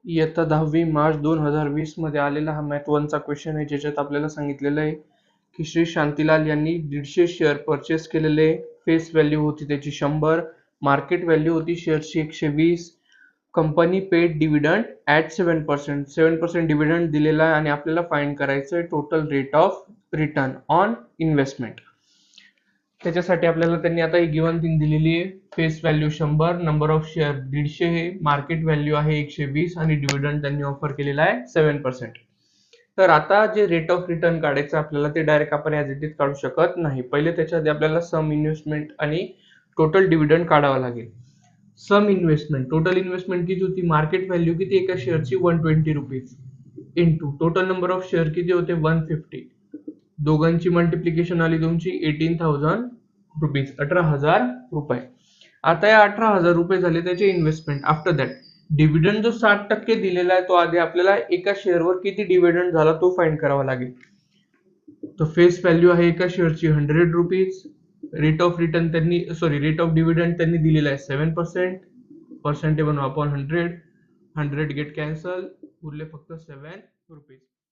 इयत्ता 10वी मार्च 2020 मध्ये आलेला हा मॅथ 1 चा क्वेश्चन आहे, ज्याच्यात आपल्याला सांगितलेलं आहे की श्री शांतीलाल यांनी 150 शेअर परचेस केलेले. फेस व्हॅल्यू होती त्याची 100, मार्केट व्हॅल्यू होती शेअरची 120. Company paid dividend at 7%. 7% dividend दिलेला आहे आणि आपल्याला फाइंड करायचं आहे total rate of return on investment. त्याच्यासाठी आपल्याला त्यांनी आता एक गिवन थिंग दिलेली आहे. Face value 100, number of share 150 आहे, मार्केट व्हॅल्यू आहे 120 आणि डिव्हिडंड त्यांनी ऑफर केलेला आहे 7%. तर आता जे रेट ऑफ रिटर्न काढायचं आपल्याला ते डायरेक्ट आपण ॲज इट इज काढू शकत नाही. पहिले त्याच्या आधी आपल्याला सम इन्व्हेस्टमेंट आणि टोटल डिव्हिडंड काढावा लागेल. सम इन्व्हेस्टमेंट, टोटल इन्व्हेस्टमेंट किती होती, मार्केट व्हॅल्यू किती एका शेअरची 120 rupees into total number of share किती होते 150. दोघांची मल्टिप्लिकेशन आली तुमची 18,000 रुपीज, 18,000 रुपये. आता या 18,000 रुपये झाले त्याचे इन्व्हेस्टमेंट. आफ्टर दॅट डिव्हिडंड जो 60% दिलेला आहे तो आधी आपल्याला एका शेअरवर किती डिव्हिडंड झाला तो फाइंड करावा लागेल. तो फेस व्हॅल्यू आहे एका शेअरची 100 रुपीज. रेट ऑफ रिटर्न त्यांनी रेट ऑफ डिव्हिडंड त्यांनी दिलेला आहे 7%. पर्सेंटेज बनवा अपॉन 100. 100 गेट कॅन्सल, उरले फक्त 7 रुपीज.